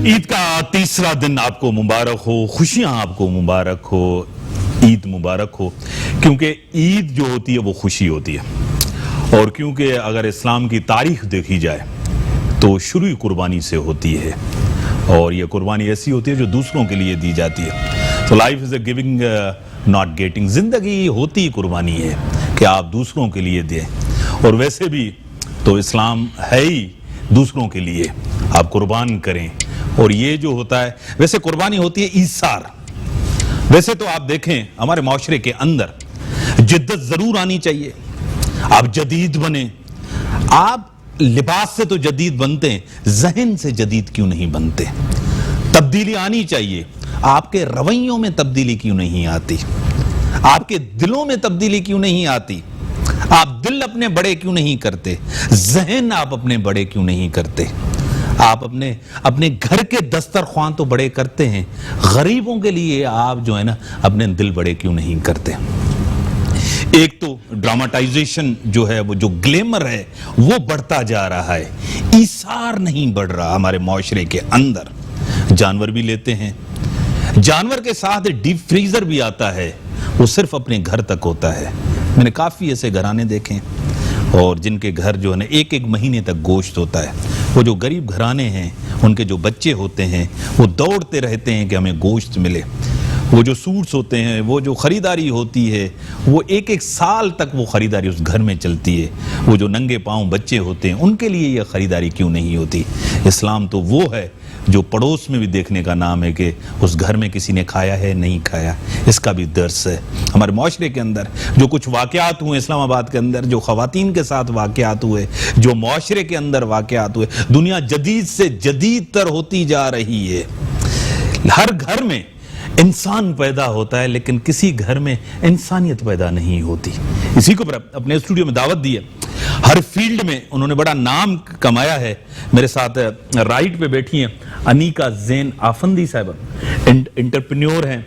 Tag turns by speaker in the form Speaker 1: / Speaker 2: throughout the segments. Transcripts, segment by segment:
Speaker 1: ईद का तीसरा दिन आपको मुबारक हो, खुशियां आपको मुबारक हो, ईद मुबारक हो। क्योंकि ईद जो होती है वो खुशी होती है, और क्योंकि अगर इस्लाम की तारीख देखी जाए तो शुरू ही कुर्बानी से होती है, और ये कुर्बानी ऐसी होती है जो दूसरों के लिए दी जाती है। तो life is a giving not getting. जिंदगी होती ही कुर्बानी है कि आप दूसरों के लिए दें, और वैसे भी तो इस्लाम है ही दूसरों के लिए, आप कुर्बान करें। और ये जो होता है, वैसे कुर्बानी होती है ईसार। वैसे तो आप देखें हमारे माशरे के अंदर जिद्दत जरूर आनी चाहिए, आप जदीद बने। आप लिबास से तो जदीद बनते हैं, जहन से जदीद क्यों नहीं बनते? तब्दीली आनी चाहिए। आपके रवैयों में तब्दीली क्यों नहीं आती? आपके दिलों में तब्दीली क्यों नहीं आती? आप दिल अपने बड़े क्यों नहीं करते? जहन आप अपने बड़े क्यों नहीं करते? आप अपने घर के दस्तरख्वान तो बड़े करते हैं, गरीबों के लिए आप जो है ना अपने दिल बड़े क्यों नहीं करते? एक तो ड्रामाटाइजेशन जो है, वो जो ग्लैमर है वो बढ़ता जा रहा है, ईसार नहीं बढ़ रहा हमारे माशरे के अंदर। जानवर भी लेते हैं, जानवर के साथ डीप फ्रीजर भी आता है, वो सिर्फ अपने घर तक होता है। मैंने काफी ऐसे घराने देखे और जिनके घर जो है ना एक एक महीने तक गोश्त होता है। वो जो गरीब घराने हैं, उनके जो बच्चे होते हैं वो दौड़ते रहते हैं कि हमें गोश्त मिले। वो जो सूट्स होते हैं, वो जो खरीदारी होती है, वो एक एक साल तक वो खरीदारी उस घर में चलती है। वो जो नंगे पांव बच्चे होते हैं, उनके लिए ये खरीदारी क्यों नहीं होती? इस्लाम तो वो है जो पड़ोस में भी देखने का नाम है कि उस घर में किसी ने खाया है नहीं खाया, इसका भी दर्स है। हमारे माशरे के अंदर जो कुछ वाक़यात हुए इस्लामाबाद के अंदर, जो ख़वातीन के साथ वाक़यात हुए, जो माशरे के अंदर वाक़यात हुए, दुनिया जदीद से जदीद तर होती जा रही है। हर घर में इंसान पैदा होता है, लेकिन किसी घर में इंसानियत पैदा नहीं होती। इसी को अपने स्टूडियो में दावत दी है। हर फील्ड में उन्होंने बड़ा नाम कमाया है। मेरे साथ राइट पे बैठी हैं अनीका ज़ैन आफंदी साहिबा, एंटरप्रेन्योर हैं,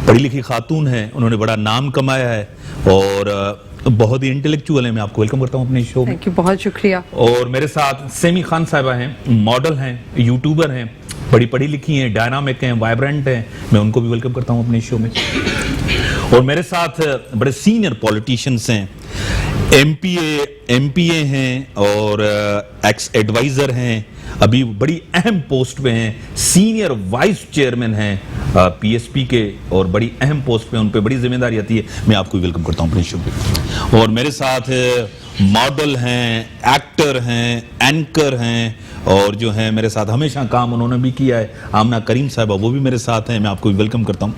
Speaker 1: पढ़ी लिखी खातून हैं, उन्होंने बड़ा नाम कमाया है और बहुत ही इंटेलेक्चुअल है। मैं आपको वेलकम करता हूं अपने शो में।
Speaker 2: थैंक यू, बहुत शुक्रिया।
Speaker 1: और मेरे साथ सेमी खान साहिबा हैं, मॉडल हैं, यूट्यूबर हैं, बड़ी पढ़ी लिखी हैं, डायनामिक हैं, वाइब्रेंट हैं। मैं उनको भी वेलकम करता हूं अपने शो में। और मेरे साथ बड़े सीनियर पॉलिटिशियंस हैं, एमपीए हैं और एक्स एडवाइजर हैं, अभी बड़ी अहम पोस्ट पे हैं, सीनियर वाइस चेयरमैन हैं पीएसपी के, और बड़ी अहम पोस्ट पे, उन पे बड़ी जिम्मेदारी आती है। मैं आपको वेलकम करता हूं अपने शो पे। और मेरे साथ मॉडल हैं, एक्टर हैं, एंकर हैं, और जो है मेरे साथ हमेशा काम उन्होंने भी किया है, आमना करीम साहिबा, वो भी मेरे साथ हैं। मैं आपको वेलकम करता हूं।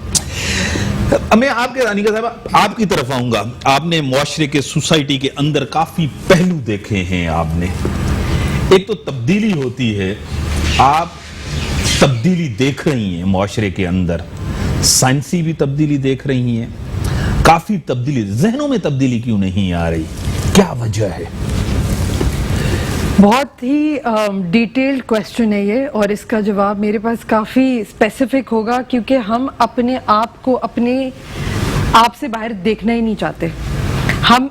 Speaker 1: मैं आपके अनीका साहिबा आपकी तरफ आऊंगा। आपने मुआशरे के, सोसाइटी के अंदर काफी पहलू देखे हैं आपने। एक तो तब्दीली होती है, आप तब्दीली देख रही हैं मुआशरे के अंदर, साइंसी भी तब्दीली देख रही हैं, काफी तब्दीली। जहनों में तब्दीली क्यों नहीं आ रही, क्या वजह है?
Speaker 2: बहुत ही डिटेल्ड क्वेश्चन है ये, और इसका जवाब मेरे पास काफ़ी स्पेसिफिक होगा, क्योंकि हम अपने आप को अपने आप से बाहर देखना ही नहीं चाहते। हम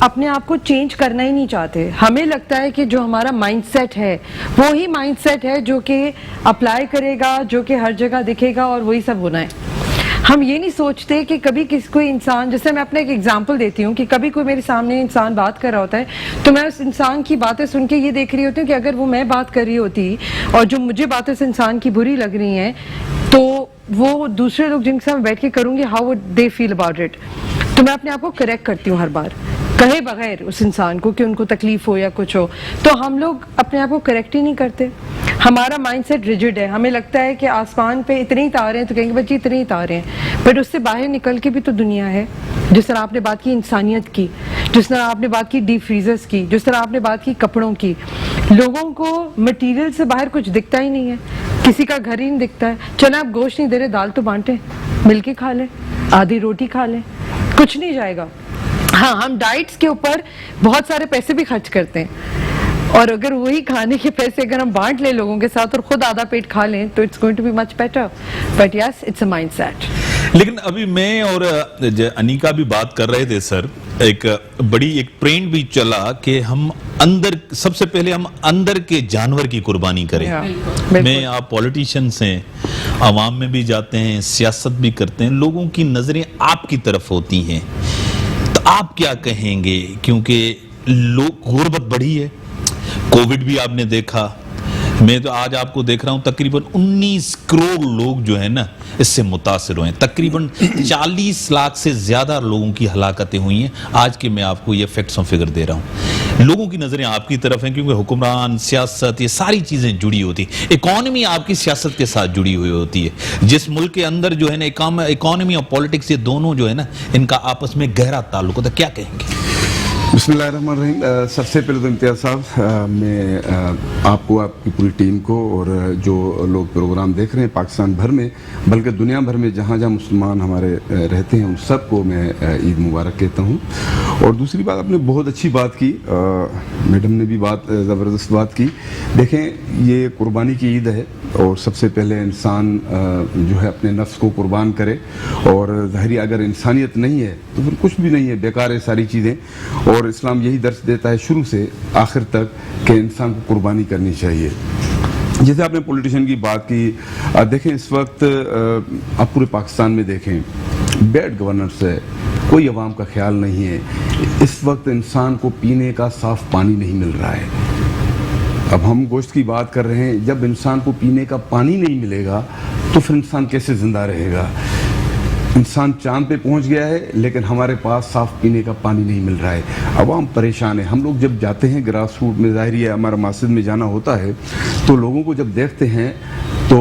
Speaker 2: अपने आप को चेंज करना ही नहीं चाहते। हमें लगता है कि जो हमारा माइंडसेट है वो ही माइंडसेट है जो कि अप्लाई करेगा, जो कि हर जगह दिखेगा, और वही सब होना है। हम ये नहीं सोचते कि कभी कोई इंसान, जैसे मैं अपने एक एग्जांपल देती हूँ कि कभी कोई मेरे सामने इंसान बात कर रहा होता है, तो मैं उस इंसान की बातें सुन के ये देख रही होती हूँ कि अगर वो मैं बात कर रही होती और जो मुझे बातें उस इंसान की बुरी लग रही हैं, तो वो दूसरे लोग जिनके साथ बैठ के करूँगी, how would they feel about it. तो मैं अपने आप को करेक्ट करती हूँ हर बार, कहे बगैर उस इंसान को कि उनको तकलीफ हो या कुछ हो। तो हम लोग अपने आप को करेक्ट ही नहीं करते। हमारा माइंडसेट रिजिड है। हमें लगता है कि आसमान पे इतने ही तारे हैं तो कहेंगे बच्चे इतने ही तारे हैं, बट उससे बाहर निकल के भी तो दुनिया है। जिस तरह आपने बात की इंसानियत की, जिस तरह आपने बात की डीप फ्रीजर्स की, जिस तरह आपने बात की कपड़ों की, लोगों को मटीरियल से बाहर कुछ दिखता ही नहीं है। किसी का घर ही नहीं दिखता है। चलो आप गोश्त नहीं दे रहे, दाल तो बांटे, मिलके खा लें, आधी रोटी खा लें, कुछ नहीं जाएगा। हाँ, हम डाइट्स के ऊपर बहुत सारे पैसे भी खर्च करते हैं, और अगर वही खाने के पैसे अगर हम बांट लें लोगों के साथ और खुद आधा पेट खा लें, तो it's going to be much better. But yes, it's a mindset.
Speaker 1: लेकिन अभी मैं और अनिका भी बात कर रहे थे सर, एक ट्रेंड भी चला कि हम अंदर, सबसे पहले हम अंदर के जानवर की कुर्बानी करें। मैं, आप पॉलिटिशियंस हैं, आवाम में भी जाते हैं, सियासत भी करते हैं, लोगों की नजरें आपकी तरफ होती हैं, तो आप क्या कहेंगे? क्योंकि लोग, गुर्बत बढ़ी है, कोविड भी आपने देखा, मैं तो आज आपको देख रहा हूं तकरीबन 19 करोड़ लोग जो है ना इससे मुतासिर हुए हैं, तकरीबन 40 लाख से ज्यादा लोगों की हलाकतें हुई हैं। आज के मैं आपको ये फैक्ट्स और फिगर दे रहा हूं। लोगों की नजरें आपकी तरफ हैं क्योंकि हुक्मरान, सियासत, ये सारी चीजें जुड़ी होती, इकोनॉमी आपकी सियासत के साथ जुड़ी हुई होती है। जिस मुल्क के अंदर जो है ना इकोनॉमी और पॉलिटिक्स, ये दोनों जो है ना इनका आपस में गहरा ताल्लुक होता है, क्या कहेंगे?
Speaker 3: बिस्मिल्लाहिर्रहमानिर्रहीम। सबसे पहले तो इम्तियाज़ साहब, मैं आपको, आपकी पूरी टीम को और जो लोग प्रोग्राम देख रहे हैं पाकिस्तान भर में, बल्कि दुनिया भर में जहाँ जहाँ मुसलमान हमारे रहते हैं, उन सबको मैं ईद मुबारक कहता हूँ। और दूसरी बात, आपने बहुत अच्छी बात की, मैडम ने भी ज़बरदस्त बात की। देखें, ये कुर्बानी की ईद है और सबसे पहले इंसान जो है अपने नफ्स को कुर्बान करे, और ज़ाहिर अगर इंसानियत नहीं है तो फिर कुछ भी नहीं है, बेकार है सारी चीज़ें। और इस्लाम यही दर्स देता है शुरू से आखिर तक कि इंसान को कुर्बानी करनी चाहिए। जैसे आपने पॉलिटिशियन की बात की, देखें इस वक्त आप पूरे पाकिस्तान में देखें, बैड गवर्नेंस है, कोई अवाम का ख्याल नहीं है। इस वक्त इंसान को पीने का साफ पानी नहीं मिल रहा है। अब हम गोश्त की बात कर रहे हैं, जब इंसान को पीने का पानी नहीं मिलेगा तो फिर इंसान कैसे जिंदा रहेगा? इंसान चांद पे पहुंच गया है लेकिन हमारे पास साफ पीने का पानी नहीं मिल रहा है, अवाम परेशान है। हम लोग जब जाते हैं ग्रास रूट में, ज़ाहिर है हमारा मस्जिद में जाना होता है, तो लोगों को जब देखते हैं तो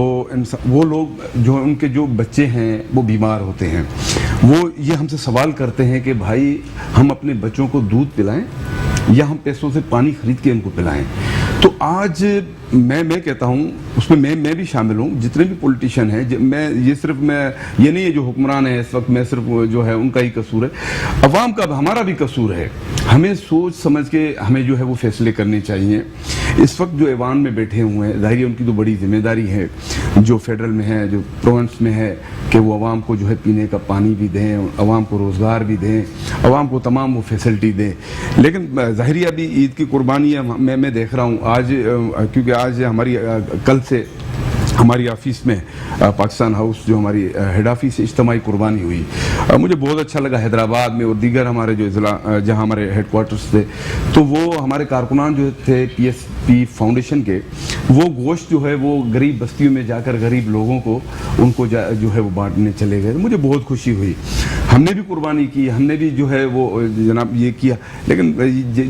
Speaker 3: वो लोग जो उनके जो बच्चे हैं वो बीमार होते हैं, वो ये हमसे सवाल करते हैं कि भाई हम अपने बच्चों को दूध पिलाएं या हम पैसों से पानी खरीद के उनको पिलाएं। तो आज मैं कहता हूँ, उसमें मैं भी शामिल हूँ, जितने भी पॉलिटिशियन हैं, ये नहीं है जो हुक्मरान है इस वक्त मैं सिर्फ जो है उनका ही कसूर है, अवाम का हमारा भी कसूर है। हमें सोच समझ के हमें जो है वो फैसले करने चाहिए। इस वक्त जो ऐवान में बैठे हुए हैं, ज़ाहिर है उनकी तो बड़ी जिम्मेदारी है, जो फेडरल में है, जो प्रोविंस में है, कि वो अवाम को जो है पीने का पानी भी दें, अवाम को रोज़गार भी दें, अवाम को तमाम वो फैसिलिटी दें। लेकिन ज़ाहिर है अभी ईद की कुर्बानी है, मैं देख रहा हूँ आज, क्योंकि आज हमारी कल से हमारी ऑफिस में पाकिस्तान हाउस जो हमारी हेड ऑफिस इज्तिमाई कुर्बानी हुई। मुझे बहुत अच्छा लगा। हैदराबाद में और दीगर हमारे जो ज़िला जहाँ हमारे हेड क्वार्टर्स थे, तो वो हमारे कारकुनान जो थे PSP फाउंडेशन के, वो गोश्त जो है वो गरीब बस्तियों में जाकर गरीब लोगों को उनको जो है वो बांटने चले गए। मुझे बहुत खुशी हुई। हमने भी कुर्बानी की, हमने भी जो है वो जनाब ये किया। लेकिन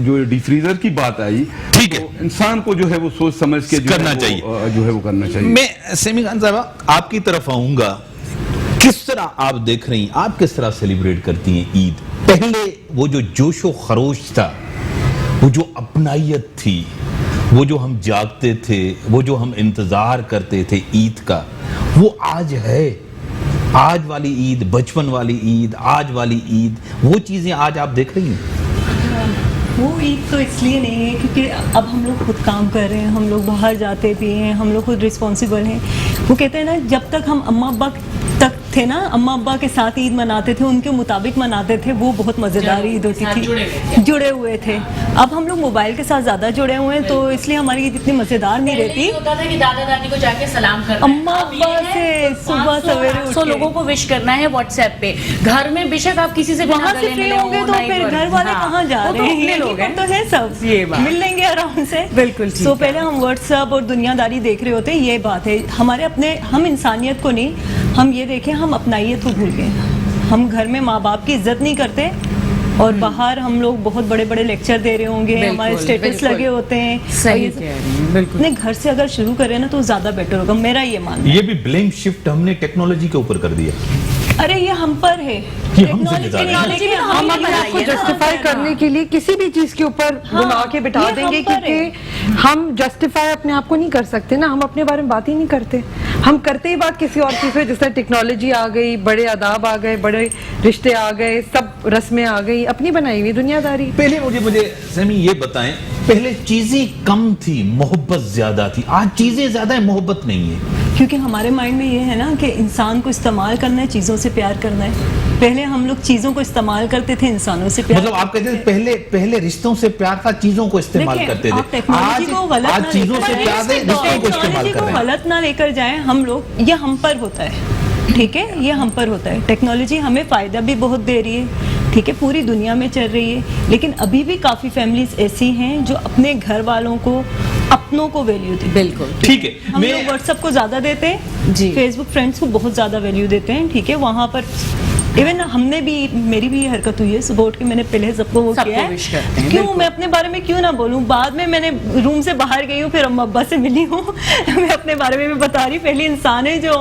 Speaker 3: जो डिफ्रीजर की बात आई,
Speaker 1: ठीक है,
Speaker 3: तो इंसान को जो है वो सोच समझ के
Speaker 1: करना चाहिए,
Speaker 3: जो है वो करना चाहिए।
Speaker 1: मैं सेमी खान साहब आपकी तरफ आऊंगा, किस तरह आप देख रही हैं, आप किस तरह सेलिब्रेट करती हैं ईद? पहले वो जो जोशो खरोश था, वो जो अपनाइयत थी, वो जो हम जागते थे, वो जो हम इंतजार करते थे ईद का, वो आज है। आज वाली ईद, बचपन वाली ईद, आज वाली ईद, वो चीजें आज आप देख रही हैं?
Speaker 4: वो ईद तो इसलिए नहीं है क्योंकि अब हम लोग खुद काम कर रहे हैं, हम लोग बाहर जाते भी हैं, हम लोग खुद रिस्पॉन्सिबल हैं। वो कहते हैं ना, जब तक हम अम्मा अब्बा तक थे ना, अम्मा अब्बा के साथ ईद मनाते थे, उनके मुताबिक मनाते थे, वो बहुत मज़ेदार ईद होती थी, जुड़े हुए थे। अब हम लोग मोबाइल के साथ ज़्यादा जुड़े हुए हैं, तो इसलिए हमारी ईद इतनी मज़ेदार नहीं रहती।
Speaker 5: होता था कि दादा दादी को जाके सलाम करना,
Speaker 4: अम्मा अब्बा से सुबह सवेरे
Speaker 5: 500 लोगों को विश करना है व्हाट्सएप पे। घर में बेशक आप किसी से
Speaker 4: वहाँ से फ्री होंगे तो फिर घर वाले कहाँ जा रहे हैं? ये लोग तो है सब, मिल लेंगे आराम से।
Speaker 5: बिल्कुल।
Speaker 4: तो पहले हम व्हाट्सएप और दुनियादारी देख रहे होते हैं, ये बात है। हमारे अपने, हम इंसानियत को नहीं, हम ये देखें, हम अपनाइयत को भूल गए। हम घर में माँ बाप की इज्जत नहीं करते और बाहर हम लोग बहुत बड़े बड़े लेक्चर दे रहे होंगे, हमारे स्टेटस लगे होते हैं।
Speaker 5: सही कह रही हैं, बिल्कुल।
Speaker 4: अपने घर से अगर शुरू करें ना तो ज़्यादा बेटर होगा, मेरा ये मानना है।
Speaker 1: ये भी ब्लेम शिफ्ट हमने टेक्नोलॉजी के ऊपर कर दिया।
Speaker 4: अरे ये हम पर है,
Speaker 1: ये हम जिम्मेदार हैं।
Speaker 4: टेक्नोलॉजी
Speaker 2: हम अपने आप को जस्टिफाई करने के लिए किसी भी चीज के ऊपर बुला के बिठा
Speaker 4: ये
Speaker 2: देंगे,
Speaker 4: हम पर
Speaker 2: क्योंकि हम जस्टिफाई अपने आप को नहीं कर सकते ना, हम अपने बारे में बात ही नहीं करते। हम करते ही बात किसी और चीज पे, जैसे टेक्नोलॉजी आ गई, बड़े आदाब आ गए, बड़े रिश्ते आ गए, सब रस्में आ गई, अपनी बनाई हुई दुनियादारी।
Speaker 1: पहले मुझे सेमी ये बताएं, पहले चीजें कम थी, मोहब्बत ज्यादा थी। आज चीजें ज्यादा है, मोहब्बत नहीं है।
Speaker 4: क्योंकि हमारे माइंड में ये है ना कि इंसान को इस्तेमाल करना है, चीज़ों से प्यार करना है। पहले हम लोग चीज़ों को इस्तेमाल करते थे, इंसानों से प्यार
Speaker 6: मतलब आप कहते थे पहले रिश्तों से प्यार था, चीजों को इस्तेमाल
Speaker 4: देखिए,
Speaker 6: करते
Speaker 4: आप
Speaker 6: थे।
Speaker 4: टेक्नोलॉजी को गलत
Speaker 6: आज
Speaker 4: ना
Speaker 6: चीजों
Speaker 4: लेकर
Speaker 6: से
Speaker 4: जाएं,
Speaker 6: प्यार है, रिश्तों को इस्तेमाल
Speaker 4: टेक्नोलॉजी
Speaker 6: कर
Speaker 4: को
Speaker 6: रहे हैं।
Speaker 4: गलत ना लेकर जाएं हम लोग, ये हम पर होता है, ठीक है, ये हम पर होता है। टेक्नोलॉजी हमें फ़ायदा भी बहुत दे रही है, ठीक है, पूरी दुनिया में चल रही है, लेकिन अभी भी काफ़ी फैमिलीज ऐसी हैं जो अपने घर वालों को, अपनों को वैल्यू देती हैं।
Speaker 5: बिल्कुल
Speaker 1: ठीक है,
Speaker 4: हम लोग व्हाट्सएप को ज़्यादा देते हैं
Speaker 5: जी।
Speaker 4: फेसबुक फ्रेंड्स को बहुत ज़्यादा वैल्यू देते हैं, ठीक है, वहाँ पर इवन हमने भी, मेरी भी ये हरकत हुई है, सुबह उठ के मैंने पहले सबको वो
Speaker 5: सबको
Speaker 4: किया
Speaker 5: wish
Speaker 4: है,
Speaker 5: करते हैं,
Speaker 4: क्यों
Speaker 5: बिल्कुल।
Speaker 4: मैं अपने बारे में क्यों ना बोलूं, बाद में मैंने रूम से बाहर गई हूँ, फिर अम्मा अब्बा से मिली हूँ मैं अपने बारे में भी बता रही, पहली इंसान है जो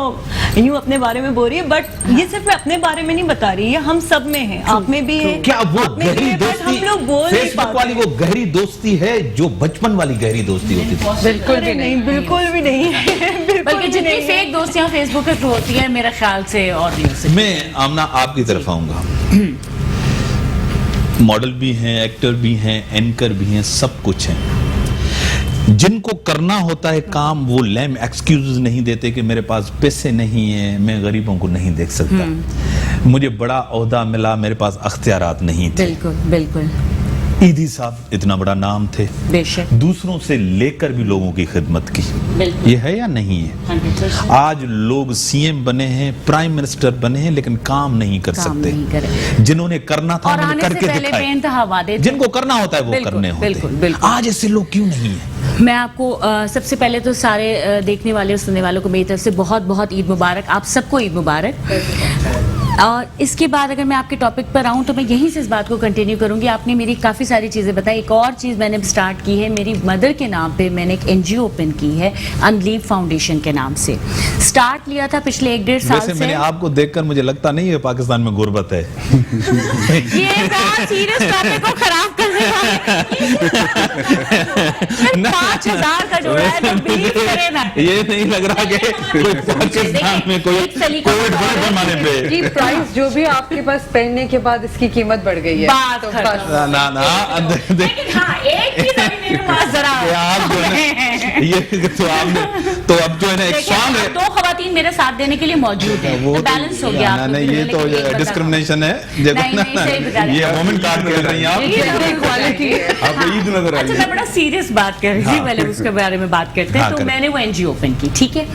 Speaker 4: यूं अपने बारे में बोल रही है, बट ये सिर्फ मैं अपने बारे में नहीं बता रही, ये हम सब में है, आप में भी है,
Speaker 6: क्या वो
Speaker 4: आप में भी
Speaker 6: गहरी
Speaker 4: है, but
Speaker 6: दोस्ती,
Speaker 4: हम लोग बोल नहीं
Speaker 6: फेसबुक
Speaker 4: पाते।
Speaker 6: वाली वो गहरी दोस्ती है जो बचपन वाली गहरी दोस्ती होती थी?
Speaker 2: बिल्कुल
Speaker 4: अरे
Speaker 2: भी नहीं।
Speaker 4: बिल्कुल भी नहीं है, बिल्कुल
Speaker 5: बल्कि
Speaker 4: भी
Speaker 5: जितनी
Speaker 4: नहीं है।
Speaker 5: फेक दोस्तियां फेसबुक पे होती है मेरे ख्याल से और नहीं हो सकती।
Speaker 1: मैं आमना आपकी तरफ आऊंगा। मॉडल भी हैं, एक्टर भी हैं, एंकर भी हैं, सब कुछ हैं। जिनको करना होता है काम, वो लैम एक्सक्यूज नहीं देते कि मेरे पास पैसे नहीं है, मैं गरीबों को नहीं देख सकता, मुझे बड़ा ओहदा मिला, मेरे पास अख्तियारात नहीं थे।
Speaker 5: बिल्कुल बिल्कुल
Speaker 1: ईदी साहब इतना बड़ा नाम थे,
Speaker 5: बेशक
Speaker 1: दूसरों से लेकर भी लोगों की खिदमत की।
Speaker 5: बिल्कुल
Speaker 1: ये है या नहीं है?
Speaker 5: 100%
Speaker 1: आज लोग सीएम बने हैं, प्राइम मिनिस्टर बने हैं, लेकिन काम नहीं कर
Speaker 5: काम
Speaker 1: सकते।
Speaker 5: नहीं करे।
Speaker 1: जिन्होंने करना था
Speaker 5: और
Speaker 1: उन्होंने
Speaker 5: आने से
Speaker 1: करके
Speaker 5: पहले
Speaker 1: दिखाए।
Speaker 5: बेइंतहा वादे थे।
Speaker 1: जिनको करना होता है वो
Speaker 5: बिल्कुल,
Speaker 1: करने होते
Speaker 5: बिल्कुल,
Speaker 1: हैं।
Speaker 5: बिल्कुल।
Speaker 1: आज ऐसे लोग क्यों नहीं है?
Speaker 5: मैं आपको सबसे पहले तो सारे देखने वाले और सुनने वालों को मेरी तरफ से बहुत बहुत ईद मुबारक, आप सबको ईद मुबारक। और इसके बाद अगर मैं आपके टॉपिक पर आऊँ तो मैं यहीं से इस बात को कंटिन्यू करूंगी। आपने मेरी काफ़ी सारी चीज़ें बताई। एक और चीज़ मैंने स्टार्ट की है, मेरी मदर के नाम पे मैंने एक एनजीओ ओपन की है, अनलीव फाउंडेशन के नाम से। स्टार्ट लिया था पिछले 1-1.5 साल
Speaker 1: वैसे
Speaker 5: से।
Speaker 1: मैंने आपको देखकर मुझे लगता नहीं है पाकिस्तान में गुर्बत है।
Speaker 5: ये बहुत सीरियस टॉपिक को खराब करने वाले 5,000 का जोड़ा है, तो बिलीव करें ना।
Speaker 1: ये नहीं लग रहा कि कोई पाकिस्तान में कोई
Speaker 5: एक सलीका
Speaker 1: कोविड बड़े पैमाने पे।
Speaker 2: की प्राइस जो भी आपके पास पहनने के बाद इसकी कीमत बढ़ गई है,
Speaker 5: बात
Speaker 2: तो
Speaker 5: खत्म।
Speaker 2: बस।
Speaker 1: ना
Speaker 5: लेकिन हाँ, एक चीज अभी मेरे पास जरा
Speaker 1: आप जो है ये तो आपने तो अब जो है ना एक
Speaker 5: देखिए,
Speaker 1: सॉन्ग है।
Speaker 5: 2 खवातीन मेरे साथ देने के लिए मौजूद है,
Speaker 1: वो
Speaker 5: तो बैलेंस हो गया। आपके
Speaker 1: नहीं,
Speaker 5: लिए,
Speaker 1: ये तो
Speaker 5: लेकिन एक बता-
Speaker 1: डिस्क्रिमिनेशन है।
Speaker 5: नहीं, नहीं, सही बता रहे
Speaker 1: ये
Speaker 5: हैं।
Speaker 1: वोमेन कार्ड खेल रही हैं आप।
Speaker 5: ये तो
Speaker 2: इक्वालिटी है।
Speaker 3: आपको ईद नजर
Speaker 5: अच्छा,
Speaker 3: आई
Speaker 5: मैं बड़ा सीरियस बात कर रही थी,
Speaker 1: हाँ।
Speaker 5: पहले उसके बारे में बात करते हैं।
Speaker 1: हाँ,
Speaker 5: तो
Speaker 1: करें।
Speaker 5: मैंने वो एनजीओ ओपन की, ठीक है।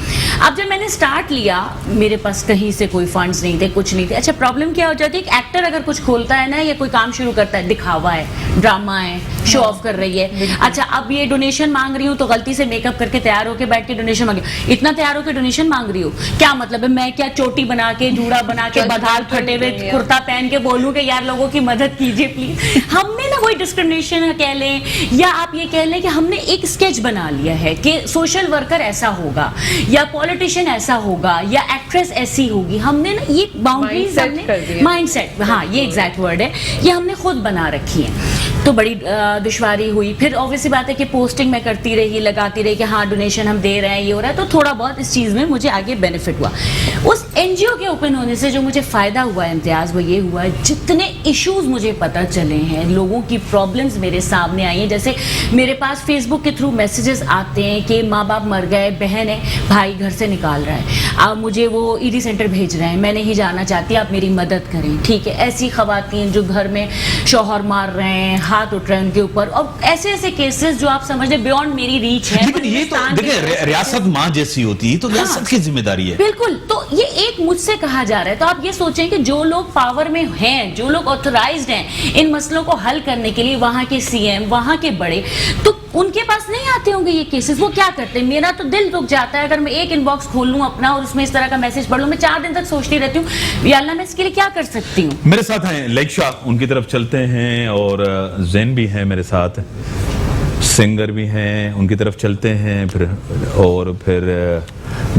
Speaker 5: अब जब मैंने स्टार्ट लिया, मेरे पास कहीं से कोई फंड्स नहीं थे, कुछ नहीं थे। अच्छा, प्रॉब्लम क्या हो जाती है, एक एक्टर अगर कुछ खोलता है ना या कोई काम शुरू करता है, दिखावा है, ड्रामा है, शो ऑफ कर रही है। अच्छा, अब ये डोनेशन मांग रही हूँ तो गलती से मेकअप करके तैयार होके बैठ के डोनेशन मांगे, इतना तैयार होके डोनेशन मांग रही हूँ, क्या मतलब है? मैं क्या चोटी बना के, जूड़ा बना के, बधाल फटे हुए कुर्ता पहन के बोलूं कि यार लोगों की मदद कीजिए प्लीज? हमने ना वही डिस्क्रिमिनेशन कह लें या आप ये कह लें कि हमने एक स्केच बना लिया है कि सोशल वर्कर ऐसा होगा या पॉलिटिशियन ऐसा होगा या एक्ट्रेस ऐसी होगी। हमने ना ये बाउंड्रीज
Speaker 2: Mindset कर दिया।
Speaker 5: माइंडसेट, हाँ ये एग्जैक्ट वर्ड है, ये हमने खुद बना रखी है। तो बड़ी दुश्वारी हुई। फिर ऑब्वियसली बात है कि पोस्टिंग मैं करती रही, लगाती रही कि हाँ डोनेशन हम दे रहे हैं, ये हो रहा है, तो थोड़ा बहुत इस चीज़ में मुझे आगे बेनिफिट हुआ। उस एनजीओ के ओपन होने से जो मुझे फ़ायदा हुआ है इम्तियाज़, वो ये हुआ है जितने इश्यूज मुझे पता चले हैं, लोगों की प्रॉब्लम्स मेरे सामने आई हैं। जैसे मेरे पास फेसबुक के थ्रू मैसेजेस आते हैं कि माँ बाप मर गए, बहन है, भाई घर से निकाल रहा है, अब मुझे वो ईडी सेंटर भेज रहे हैं, मैं नहीं जाना चाहती, आप मेरी मदद करें, ठीक है। ऐसी खवातीन जो घर में शौहर मार रहे हैं, हाथ उठ रहे हैं उनके ऊपर, और ऐसे ऐसे केसेस जो आप समझ लें बियॉन्ड मेरी रीच है।
Speaker 1: लेकिन ये तो देखिए रियासत माँ जैसी होती है, तो रियासत की जिम्मेदारी है।
Speaker 5: बिल्कुल, तो ये एक मुझसे कहा जा रहा है। तो आप ये सोचें कि जो लोग पावर में हैं, जो लोग ऑथराइज्ड हैं इन मसलों को हल करने के लिए, वहां के सीएम, वहां के बड़े, तो उनके पास नहीं आते होंगे ये केसेस, वो क्या करते हैं? मेरा तो दिल रुक जाता है अगर मैं एक इनबॉक्स खोल लूं अपना और उसमें इस तरह का मैसेज पढ़ लूं, मैं 4 दिन तक सोचती रहती हूँ या अल्लाह मैं इसके लिए क्या कर सकती हूँ।
Speaker 1: मेरे साथ हैं लेक्शा, उनकी तरफ चलते हैं, और जैन भी है मेरे साथ, सिंगर भी हैं, उनकी तरफ चलते हैं, फिर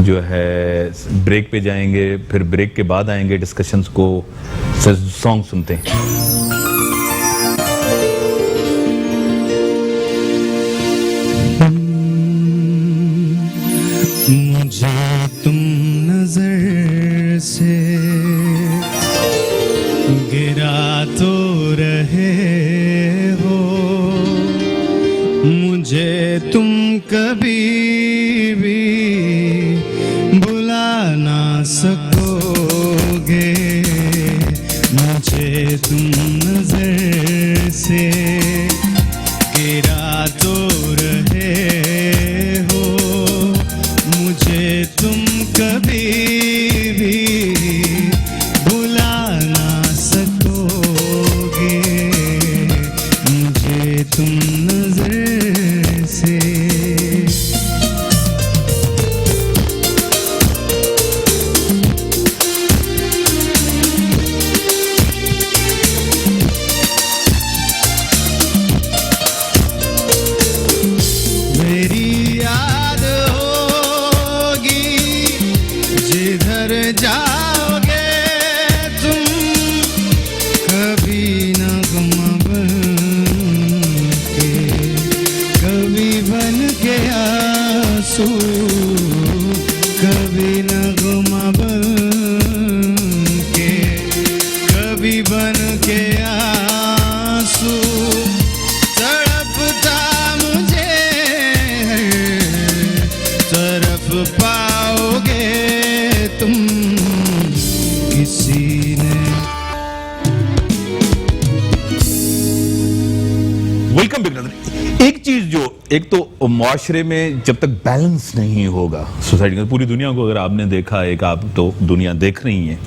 Speaker 1: जो है ब्रेक पे जाएंगे, फिर ब्रेक के बाद आएंगे, डिस्कशंस को, सॉन्ग सुनते हैं।
Speaker 7: मुझे तुम नजर से गिरा तो रहे हो, मुझे तुम कभी भी गिरा तो रहे हो, मुझे तुम कभी भी भुला ना सकोगे, मुझे तुम नजर से। मेरी याद होगी जिधर जाओगे तुम, कभी नगमा बन के, कभी बन के आंसू, कभी नगमा बन के, कभी बन के आंसू, तड़पता मुझे हर तरफ पाओगे तुम, किसी ने।
Speaker 1: Welcome big brother. एक चीज जो, एक तो मुआशरे में जब तक बैलेंस नहीं होगा सोसाइटी का, पूरी दुनिया को अगर आपने देखा, एक आप तो दुनिया देख रही हैं,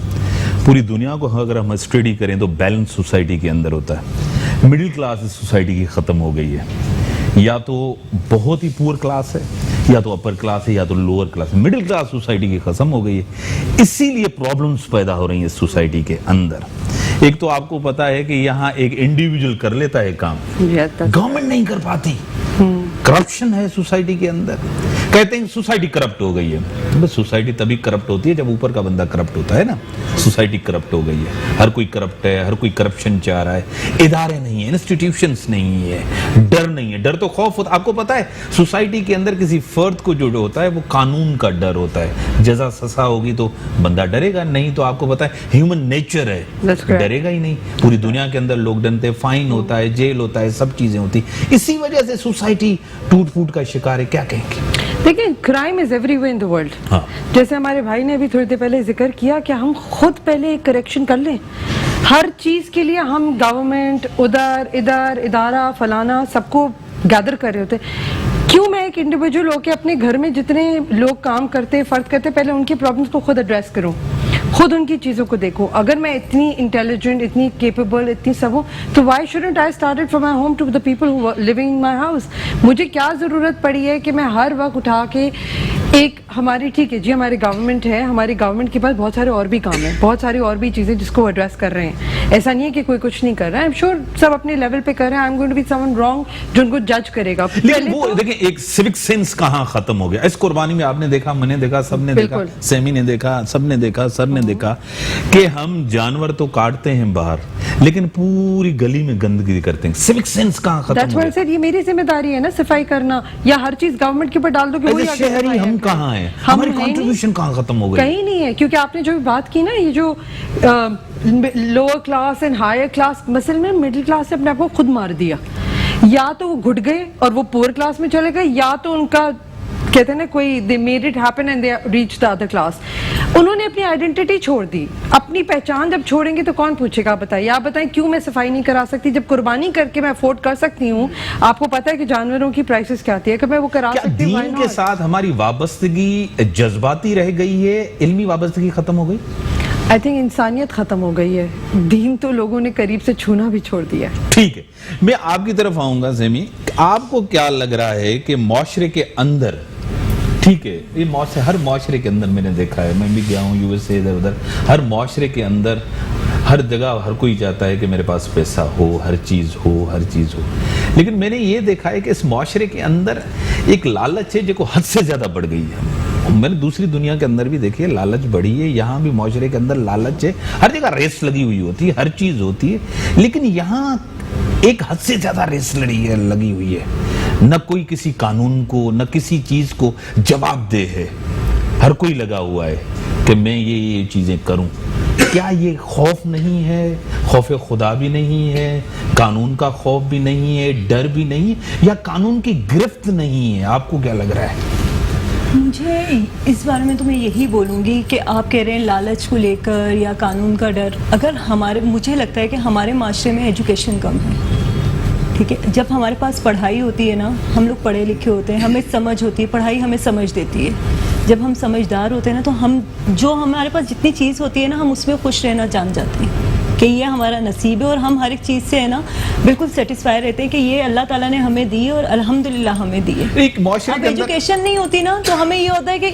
Speaker 1: पूरी दुनिया को अगर हम स्टडी करें तो बैलेंस सोसाइटी के अंदर होता है। मिडिल क्लास इस सोसाइटी की खत्म हो गई है, या तो बहुत ही पुअर क्लास है, या तो अपर क्लास है, या तो लोअर क्लास है। मिडिल क्लास सोसाइटी की खत्म हो गई है, इसीलिए प्रॉब्लम्स पैदा हो रही हैं सोसाइटी के अंदर। एक तो आपको पता है कि यहाँ एक इंडिविजुअल कर लेता है काम, गवर्नमेंट नहीं कर पाती, करप्शन है सोसाइटी के अंदर। कहते हैं सोसाइटी करप्ट हो गई है, बस सोसाइटी तभी करप्ट होती है जब ऊपर का बंदा करप्ट होता है ना। सोसाइटी करप्ट हो गई है, हर कोई करप्ट है, हर कोई करप्शन चाह रहा है, इदारे नहीं है, इंस्टीट्यूशंस नहीं है, डर नहीं है। डर तो खौफ होता, आपको पता है सोसाइटी के अंदर किसी फर्द को जो होता है वो कानून का डर होता है। जजा सजा होगी तो बंदा डरेगा, नहीं तो आपको पता है ह्यूमन नेचर है, डरेगा ही नहीं। पूरी दुनिया के अंदर लोग डरते, फाइन होता है, जेल होता है, सब चीजें होती। इसी वजह से सोसाइटी टूट फूट का शिकार है। क्या कहेंगे?
Speaker 2: देखिए, crime is everywhere in the world. जैसे हमारे भाई ने अभी थोड़ी देर पहले जिक्र किया कि हम खुद पहले एक करेक्शन कर लें। हर चीज के लिए हम गवर्नमेंट, उधर इधर इदारा फलाना सबको गैदर कर रहे होते। क्यों मैं एक इंडिविजुअल होकर अपने घर में जितने लोग काम करते, फर्ज करते, पहले उनकी प्रॉब्लम्स को खुद एड्रेस करूं, खुद उनकी चीज़ों को देखो। अगर मैं इतनी इंटेलिजेंट, इतनी केपेबल, इतनी सब हूँ, तो why shouldn't I started from my home to the people who living in my house. मुझे क्या ज़रूरत पड़ी है कि मैं हर वक्त उठा के एक हमारी, ठीक है जी, हमारी गवर्नमेंट है, हमारी गवर्नमेंट के पास बहुत सारे और भी काम है, बहुत सारी और भी चीज़ें जिसको एड्रेस कर रहे हैं। ऐसा नहीं है कि कोई कुछ नहीं कर रहा है, आई एम श्योर सब अपने लेवल पे कर रहे हैं। I am going to be someone wrong जो उनको जज करेगा।
Speaker 1: लेकिन वो देखिए, एक सिविक सेंस कहाँ खत्म हो गया इस कुर्बानी में। आपने देखा, मैंने देखा, सबने देखा, सेमी ने देखा, सबने देखा, सर ने देखा कि हम जानवर तो काटते हैं बाहर, लेकिन पूरी गली में गंदगी करते हैं। सिविक सेंस कहाँ खत्म हो गया?
Speaker 2: ये मेरी जिम्मेदारी है ना सफाई करना, या हर चीज गवर्नमेंट के ऊपर डाल दो कि वही
Speaker 1: शहरी हम कहाँ हैं? हमारी कंट्रीब्यूशन कहाँ खत्म हो गई?
Speaker 2: कहीं नहीं है, क्योंकि आपने जो बात की ना, ये जो lower class and higher class, मसल में मिडिल क्लास से अपने आप को खुद मार दिया। या तो वो घुट गए और वो पुअर क्लास में चले गए, या तो उनका कहते हैं ना कोई they made it happen and they reach the other class. उन्होंने अपनी आइडेंटिटी छोड़ दी। अपनी पहचान जब छोड़ेंगे तो कौन पूछेगा? आप बताइए, आप बताएं क्यों मैं सफाई नहीं करा सकती जब कुर्बानी करके मैं अफोर्ड कर सकती हूँ। आपको पता है कि जानवरों की प्राइसेस क्या आती है, कि मैं वो करा सकती हूँ।
Speaker 1: दीन के साथ हमारी वाबस्तगी जज्बाती रह गई है, इल्मी वाबस्तगी खत्म हो गई।
Speaker 2: आई थिंक इंसानियत खत्म हो गई है, दीन तो लोगों ने करीब से छूना भी छोड़ दिया।
Speaker 1: ठीक है, मैं आपकी तरफ आऊंगा ज़ेमी। आपको क्या लग रहा है कि मुआशरे के अंदर, ठीक है, ये हर मुआशरे के अंदर मैंने देखा है, मैं भी गया हूँ यूएसए, इधर उधर, हर मुआशरे के अंदर हर जगह हर कोई चाहता है कि मेरे पास पैसा हो, हर चीज़ हो, हर चीज़ हो। लेकिन मैंने ये देखा है कि इस मुआशरे के अंदर एक लालच है जो हद से ज़्यादा बढ़ गई है। मैंने दूसरी दुनिया के अंदर भी देखी है, लालच बढ़ी है, यहाँ भी मुआशरे के अंदर लालच है। हर जगह रेस लगी हुई होती है, हर चीज़ होती है, लेकिन यहाँ एक हद से ज़्यादा रेस लगी हुई है। न कोई किसी कानून को, न किसी चीज़ को जवाब दे है, हर कोई लगा हुआ है कि मैं ये चीज़ें करूं। क्या ये खौफ नहीं है? खौफ खुदा भी नहीं है, कानून का खौफ भी नहीं है, डर भी नहीं, या कानून की गिरफ्त नहीं है? आपको क्या लग रहा है?
Speaker 4: मुझे इस बारे में तो मैं यही बोलूँगी कि आप कह रहे हैं लालच को लेकर या कानून का डर, अगर मुझे लगता है कि हमारे माशरे में एजुकेशन कम है। ठीक है, जब हमारे पास पढ़ाई होती है ना, हम लोग पढ़े लिखे होते हैं, हमें समझ होती है, पढ़ाई हमें समझ देती है। जब हम समझदार होते हैं ना, तो हम जो हमारे पास जितनी चीज़ होती है ना, हम उसमें खुश रहना जान जाते हैं कि ये हमारा नसीब है, और हम हर एक चीज़ से है ना बिल्कुल सेटिस्फाई रहते हैं कि ये अल्लाह ताला ने हमें दी है और अल्हम्दुलिल्लाह हमें दी है।
Speaker 6: एक मुआशरे
Speaker 4: अब
Speaker 6: के अंदर
Speaker 4: एजुकेशन नहीं होती ना, तो हमें ये होता है कि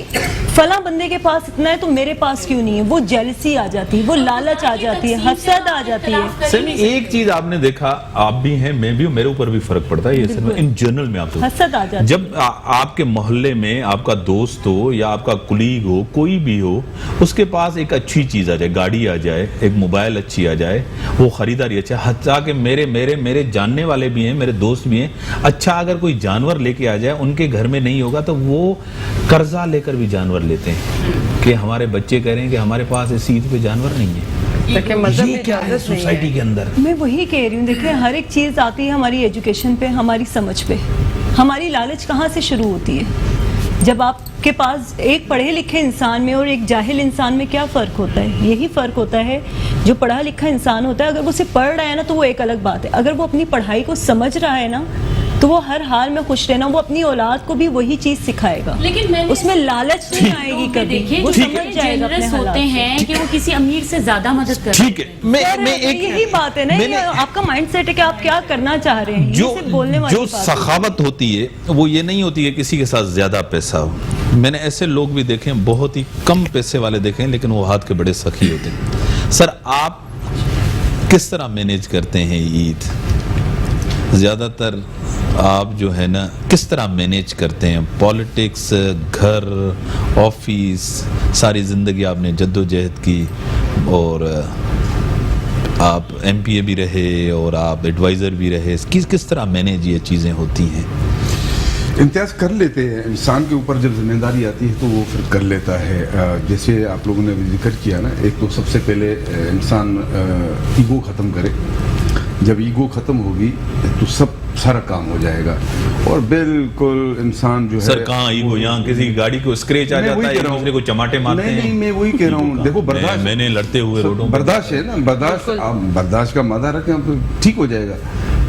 Speaker 4: फला बंदे के पास इतना है तो मेरे पास क्यों नहीं है, वो जेलसी आ जाती है, वो लालच आ जाती है, हसद आ जाती है।
Speaker 1: सेमी एक चीज आपने देखा, आप भी हैं, मैं भी हूं, मेरे ऊपर भी फर्क पड़ता है, ये सिर्फ इन जनरल में आपको
Speaker 4: हसद आ जाती है।
Speaker 1: जब आपके मोहल्ले में आपका दोस्त हो या आपका कुलीग हो, कोई भी हो, उसके पास एक अच्छी चीज आ जाए, गाड़ी आ जाए, एक मोबाइल अच्छी आ जाए, वो खरीदारी अच्छा, हत्ता कि मेरे मेरे मेरे जानने वाले भी हैं, मेरे दोस्त भी हैं, अच्छा अगर कोई जानवर लेके आ जाए, उनके घर में नहीं होगा तो वो कर्जा लेकर भी जानवर लेते हैं कि हमारे बच्चे कह रहे हैं कि हमारे पास इस ईद पे जानवर नहीं है।
Speaker 2: देखिए मजहब
Speaker 6: ये
Speaker 2: में
Speaker 6: क्या है
Speaker 2: इजाजत नहीं है।
Speaker 6: सोसाइटी के अंदर?
Speaker 4: मैं वही कह रही हूँ, देखिए हर एक चीज़ आती है हमारी एजुकेशन पे, हमारी समझ पे। हमारी लालच कहाँ से शुरू होती है? जब आपके पास एक पढ़े लिखे इंसान में और एक जाहिल इंसान में क्या फ़र्क होता है? यही फ़र्क होता है, जो पढ़ा लिखा इंसान होता है, अगर वो सिर्फ पढ़ रहा है ना तो वो एक अलग बात है, अगर वो अपनी पढ़ाई को समझ रहा है ना तो वो हर हाल में खुश रहना, वो अपनी औलाद को भी वही चीज़ सिखाएगा,
Speaker 5: लेकिन मैंने
Speaker 4: उसमें लालच नहीं आएगी कभी,
Speaker 5: देखिए
Speaker 4: वो
Speaker 5: जो
Speaker 4: समझ जाएगा अपने
Speaker 5: जनरस
Speaker 4: हालात
Speaker 5: होते
Speaker 4: से।
Speaker 5: हैं कि वो किसी अमीर से ज्यादा मदद कर
Speaker 1: ठीक है,
Speaker 6: मैं एक
Speaker 4: यही बात है ना, ये आपका माइंडसेट है कि आप क्या करना चाह रहे हैं,
Speaker 1: जो
Speaker 4: ये सिर्फ बोलने वाली
Speaker 1: जो
Speaker 4: बात है।
Speaker 1: सखावत होती है वो ये नहीं होती है किसी के साथ ज्यादा पैसा हो। मैंने ऐसे लोग भी देखे हैं, बहुत ही कम पैसे वाले देखे हैं, लेकिन वो हाथ के बड़े सखी होते हैं। सर आप किस तरह मैनेज करते हैं ईद? ज्यादातर आप जो है ना किस तरह मैनेज करते हैं? पॉलिटिक्स, घर, ऑफिस, सारी जिंदगी आपने जद्दोजहद की, और आप एमपीए भी रहे और आप एडवाइज़र भी रहे, किस तरह मैनेज ये चीज़ें होती हैं?
Speaker 3: इम्तियाज़ कर लेते हैं, इंसान के ऊपर जब जिम्मेदारी आती है तो वो फिर कर लेता है। जैसे आप लोगों ने अभी जिक्र किया ना, एक तो सबसे पहले इंसान ईगो ख़त्म करे। जब ईगो ख़त्म होगी तो सब सारा काम हो जाएगा, और बिल्कुल इंसान जो है।
Speaker 1: सर कहाँ ईगो? यहाँ किसी की गाड़ी को स्क्रैच आ जाता है, एक दूसरे को चमाटे मारते हैं।
Speaker 3: नहीं, मैं वही कह रहा हूँ, देखो बर्दाश्त,
Speaker 1: मैंने लड़ते हुए रोडों पर
Speaker 3: बर्दाश्त है ना, बर्दाश्त, आप बर्दाश्त का मादा रखें, आप ठीक हो जाएगा।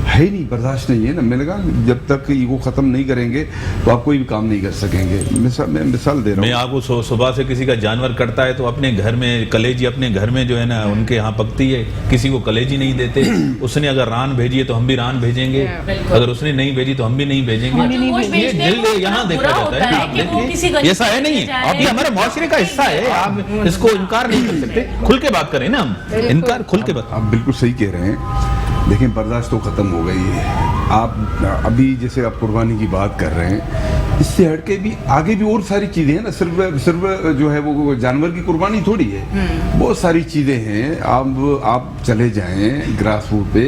Speaker 3: है नहीं, बर्दाश्त नहीं है ना। मैंने कहा जब तक ईगो ख़त्म नहीं करेंगे तो आप कोई भी काम नहीं कर सकेंगे। मैं मिसाल दे रहा हूँ,
Speaker 1: मैं आपको सुबह से किसी का जानवर कटता है तो अपने घर में कलेजी, अपने घर में जो है ना उनके यहाँ पकती है, किसी को कलेजी नहीं देते। उसने अगर रान भेजी है तो हम भी रान भेजेंगे, अगर उसने नहीं भेजी तो हम भी नहीं भेजेंगे। ये दिल यहाँ देखा जाता है, आप देखिए ऐसा है नहीं है, आप ये हमारे मुआशरे का हिस्सा है, आप इसको इनकार नहीं कर सकते। खुल के बात करें ना हम, इनकार खुल के बात।
Speaker 3: आप बिल्कुल सही कह रहे हैं। देखिए बर्दाश्त तो ख़त्म हो गई है। आप अभी जैसे आप कुर्बानी की बात कर रहे हैं, इससे हटके भी आगे भी और सारी चीज़ें हैं ना, सिर्फ जो है वो जानवर की कुर्बानी थोड़ी है, बहुत सारी चीज़ें हैं। आप चले जाएं ग्रास रूट पे,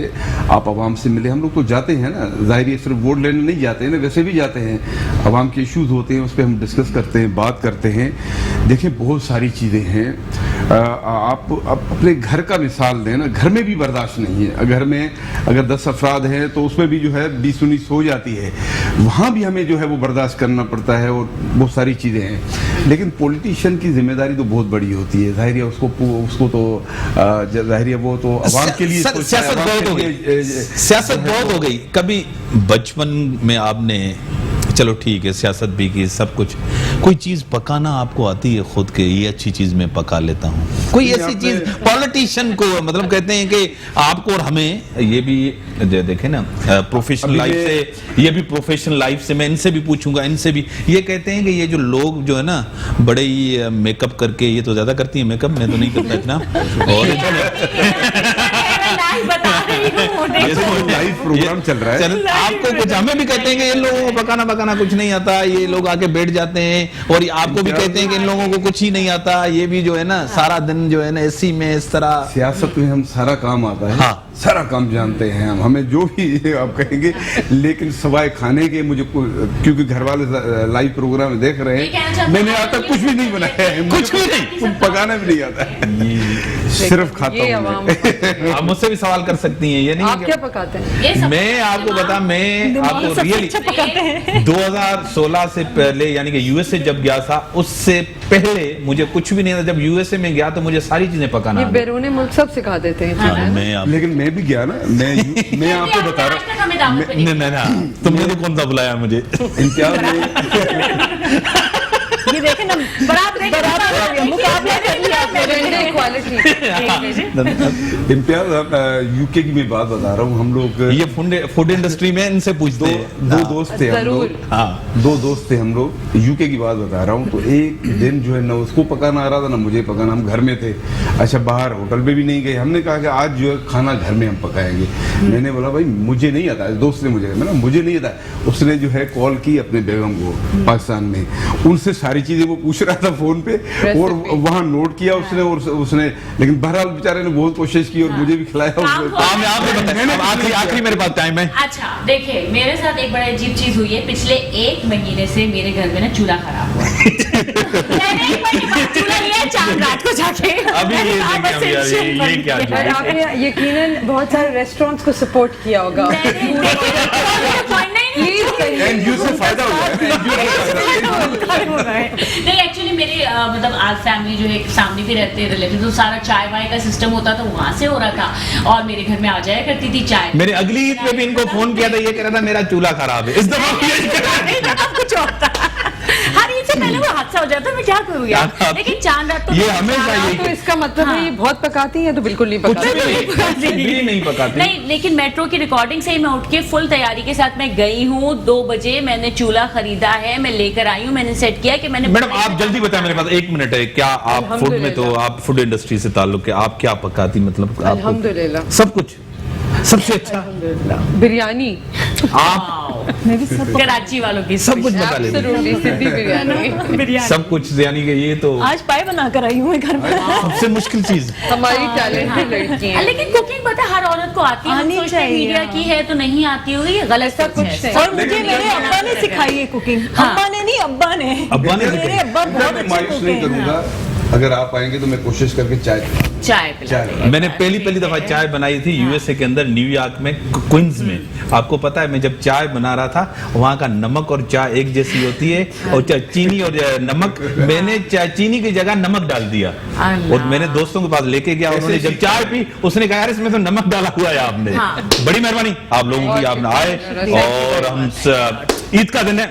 Speaker 3: आप आवाम से मिले। हम लोग तो जाते हैं ना, ज़ाहिर है सिर्फ वोट लेने नहीं जाते हैं ना, वैसे भी जाते हैं, आवाम के इश्यूज़ होते हैं, उस पर हम डिस्कस करते हैं, बात करते हैं। देखिए बहुत सारी चीज़ें हैं। आप अपने घर का मिसाल दें ना, घर में भी बर्दाश्त नहीं है। घर में अगर 10 अफराद हैं तो उसमें भी जो है 20-19 हो जाती है, वहाँ भी हमें जो है वो बर्दाश्त करना पड़ता है, और बहुत सारी चीज़ें हैं। लेकिन पॉलिटिशियन की जिम्मेदारी तो बहुत बड़ी होती है। जाहिर है उसको तो जाहिर है वो तो आवाम के लिए
Speaker 1: सियासत बहुत हो गई, सियासत बहुत हो गई। कभी बचपन में आपने, चलो ठीक है सियासत भी की, सब कुछ, कोई चीज़ पकाना आपको आती है खुद के, ये अच्छी चीज़ मैं पका लेता हूँ, कोई ऐसी चीज़ पॉलिटिशियन को, मतलब कहते हैं कि आपको और हमें, ये भी देखें ना प्रोफेशनल लाइफ से, ये भी प्रोफेशनल लाइफ से मैं इनसे भी पूछूंगा, इनसे भी ये कहते हैं कि ये जो लोग जो है ना बड़े ही मेकअप करके, ये तो ज़्यादा करती है मेकअप, मैं तो नहीं करता इतना, और
Speaker 3: लाइव प्रोग्राम चल रहा है।
Speaker 1: आपको कुछ, हमें भी कहते हैं कि इन लोगों को पकाना कुछ नहीं आता, ये लोग आके बैठ जाते हैं, और आपको भी कहते हैं कि इन लोगों को कुछ ही नहीं आता, ये भी जो है ना सारा दिन जो है ना एसी में इस तरह।
Speaker 3: सियासत में हम सारा काम आता है,
Speaker 1: हाँ,
Speaker 3: सारा काम जानते हैं हम, हमें जो भी आप कहेंगे, लेकिन सवाए खाने के मुझे क्योंकि घर वाले लाइव प्रोग्राम देख रहे हैं, मैंने आज तक कुछ भी नहीं बनाया है,
Speaker 1: कुछ भी नहीं,
Speaker 3: पकाना भी नहीं आता है। सिर्फ खाता
Speaker 2: ये
Speaker 3: हूँ
Speaker 2: आवाम
Speaker 3: मैं।
Speaker 6: आप मुझसे भी सवाल कर सकती हैं, ये नहीं
Speaker 2: आप
Speaker 6: है
Speaker 2: क्या
Speaker 6: कि-
Speaker 2: पकाते हैं?
Speaker 5: ये सब
Speaker 6: मैं आपको बता, मैं आपको रियली
Speaker 4: अच्छा पकाते हैं।
Speaker 6: 2016 से पहले यानी कि यूएसए जब गया था उससे पहले मुझे कुछ भी नहीं था। जब यूएसए में गया तो मुझे सारी चीजें पकाना
Speaker 2: ये
Speaker 6: आ गई।
Speaker 2: बैरूनी मुल्क सब सिखा देते हैं चीज़ें।
Speaker 1: मैं आप
Speaker 3: लेकिन मैं भी गया ना, मैं आपको बता रहा
Speaker 5: आज तक हमें दावत पे नहीं
Speaker 1: नहीं नहीं तुमने तो कौन सा बुलाया मुझे?
Speaker 3: हूँ इम्तियाज ने
Speaker 4: ये देखें ना, बराबर मुकाबला कर लिया आपने।
Speaker 2: Gender equality।
Speaker 3: इम्तियाज यूके की मैं बात बता रहा हूँ। हम लोग
Speaker 6: ये फूड इंडस्ट्री में इनसे पूछते हैं।
Speaker 3: दो दोस्त थे हम
Speaker 2: जरूर।
Speaker 3: लोग।
Speaker 6: हाँ,
Speaker 3: दो दोस्त थे हम लोग, यूके की बात बता रहा हूँ। तो एक दिन जो है ना उसको पकाना आ रहा था ना मुझे पकाना, हम घर में थे। अच्छा, बाहर होटल पे भी नहीं गए। हमने कहा कि आज जो है खाना घर में हम पकाएंगे। मैंने बोला भाई मुझे नहीं आता, दोस्त ने मुझे नहीं आता। उसने जो है कॉल की अपने बेगम को पाकिस्तान में, उनसे सारी चीजें वो पूछ रहा था फोन पे और वहाँ नोट किया उसने। और उसने लेकिन बहरहाल बेचारे ने बहुत कोशिश की और मुझे भी खिलाया
Speaker 5: काम
Speaker 3: उसने।
Speaker 6: आप आपने बताया। अब आखिरी मेरे पास टाइम है।
Speaker 5: अच्छा देखिए, मेरे साथ एक बड़ा अजीब चीज हुई है। पिछले 1 महीने से मेरे घर में ना चूल्हा खराब हुआ है। मैंने 1 महीने बाद चूल्हा लिया है, चांद रात को जाके
Speaker 6: अभी ये
Speaker 5: मैंने
Speaker 6: देखें,
Speaker 5: आपस
Speaker 6: अभी यार,
Speaker 5: से
Speaker 6: ये क्या
Speaker 5: बंद किया।
Speaker 2: और आपने यकीनन बहुत सारे रेस्टोरेंट्स को सपोर्ट किया होगा। Please कहिए।
Speaker 3: एनजीओ से फायदा होता है, NGO से फायदा।
Speaker 5: नहीं एक्चुअली मेरी मतलब आज फैमिली जो है सामने भी रहते हैं रिलेटिव, तो सारा चाय वाय का सिस्टम होता था, वहां से हो रहा था और मेरे घर में आ जाया करती थी चाय।
Speaker 6: मैंने अगली ईद पे भी इनको फोन किया था, ये कह रहा था मेरा चूल्हा खराब है। इस दफा भी यही कह रहा
Speaker 5: नहीं, अब कुछ और था। हर ईद से पहले वो हादसा हो जाता, मैं क्या करूँ यार। लेकिन चांद रात तो
Speaker 6: ये हमेशा यही
Speaker 2: तो इसका मतलब है
Speaker 5: हाँ।
Speaker 2: ये बहुत पकाती हैं तो बिल्कुल नहीं
Speaker 6: कुछ
Speaker 2: पकाती।
Speaker 6: भी नहीं पकाती।
Speaker 5: नहीं, लेकिन मेट्रो की रिकॉर्डिंग से ही मैं उठ के फुल तैयारी के साथ मैं गई हूँ। 2 बजे मैंने चूल्हा खरीदा है, मैं लेकर आई हूँ, मैंने सेट किया कि मैंने।
Speaker 6: मैडम आप जल्दी बताएं, मेरे पास 1 मिनट है। क्या आप फूड में, तो आप फूड इंडस्ट्री से ताल्लुक है, आप क्या पकाती, मतलब आपको
Speaker 2: अल्हम्दुलिल्लाह।
Speaker 6: सब कुछ सबसे अच्छा
Speaker 2: बिरयानी
Speaker 6: आप
Speaker 4: मैं भी सब
Speaker 5: कराची वालों की
Speaker 6: सब कुछ बता लेते हैं।
Speaker 2: Absolutely, सिद्धि बिरयानी
Speaker 4: बिरयानी
Speaker 6: सब कुछ, यानी कि ये तो
Speaker 4: आज पाए बना कर आई हूँ मैं घर में।
Speaker 6: सबसे मुश्किल चीज।
Speaker 2: हमारी टैलेंटेड लड़की है।
Speaker 5: लेकिन कुकिंग पता है हर औरत को आती है। हम
Speaker 4: आनी
Speaker 5: सोचते हैं
Speaker 4: चाहिए,
Speaker 5: मीडिया
Speaker 4: हाँ।
Speaker 5: की है तो नहीं आती होगी, ये गलत सब कुछ है।
Speaker 4: और मुझे मेरे अब्बा ने सिखाई है कुकिंग। अब्बा ने नहीं, अब्बा ने।
Speaker 6: अब्बा ने
Speaker 4: मेरे अब्बा बहुत
Speaker 3: मैं
Speaker 4: अच्छे
Speaker 3: मायूस
Speaker 4: कुक
Speaker 3: नहीं
Speaker 4: हैं।
Speaker 3: करूंगा। अगर आप आएंगे तो मैं कोशिश करके चाय
Speaker 5: चाय पिलाते
Speaker 6: मैंने पहली दफा चाय बनाई थी यूएसए के अंदर, न्यूयॉर्क में, क्वींस में। आपको पता है मैं जब चाय बना रहा था, वहाँ का नमक और चाय एक जैसी होती है, और चीनी और नमक, मैंने चीनी की जगह नमक डाल दिया। और मैंने दोस्तों के पास लेके गया, उन्होंने जब चाय पी उसने कहा यार इसमें तो नमक डाला हुआ है आपने।
Speaker 5: हाँ।
Speaker 6: बड़ी मेहरबानी आप लोगों की, आपने आए। और हम ईद का दिन है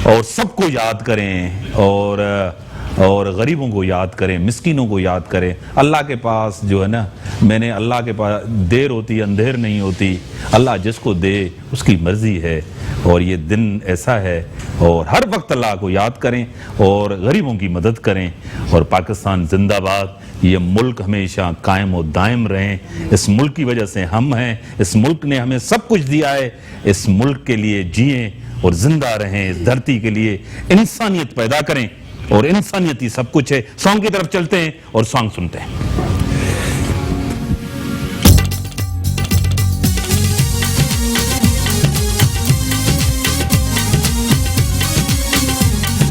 Speaker 6: और सबको याद करें और गरीबों को याद करें, मिस्किनों को याद करें। अल्लाह के पास जो है ना, मैंने अल्लाह के पास देर होती अंधेर नहीं होती। अल्लाह जिसको दे उसकी मर्जी है और ये दिन ऐसा है। और हर वक्त अल्लाह को याद करें और गरीबों की मदद करें। और पाकिस्तान जिंदाबाद, ये मुल्क हमेशा कायम और दायम रहें। इस मुल्क की वजह से हम हैं, इस मुल्क ने हमें सब कुछ दिया है। इस मुल्क के लिए जिएं और जिंदा रहें, इस धरती के लिए इंसानियत पैदा करें और इंसानियत ही सब कुछ है। सॉन्ग की तरफ चलते हैं और सॉन्ग सुनते हैं।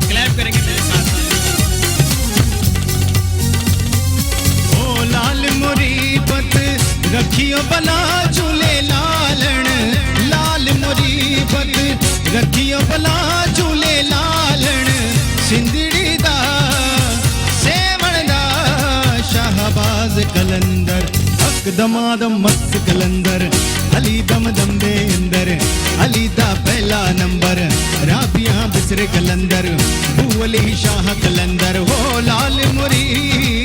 Speaker 7: क्लैप करेंगे मेरे साथ। ओ लाल मुरीबत रखियो बला झूले लालण, लाल मुरीबत रखियो बला झूले लालण। सिंधड़ी दा सेवण दा शाहबाज कलंदर, हक दमादम मस्त कलंदर। अली दम दम दे अंदर, अली दा पहला नंबर। राबिया बिसरे कलंदर, बू अली शाह कलंदर। हो लाल मुरीद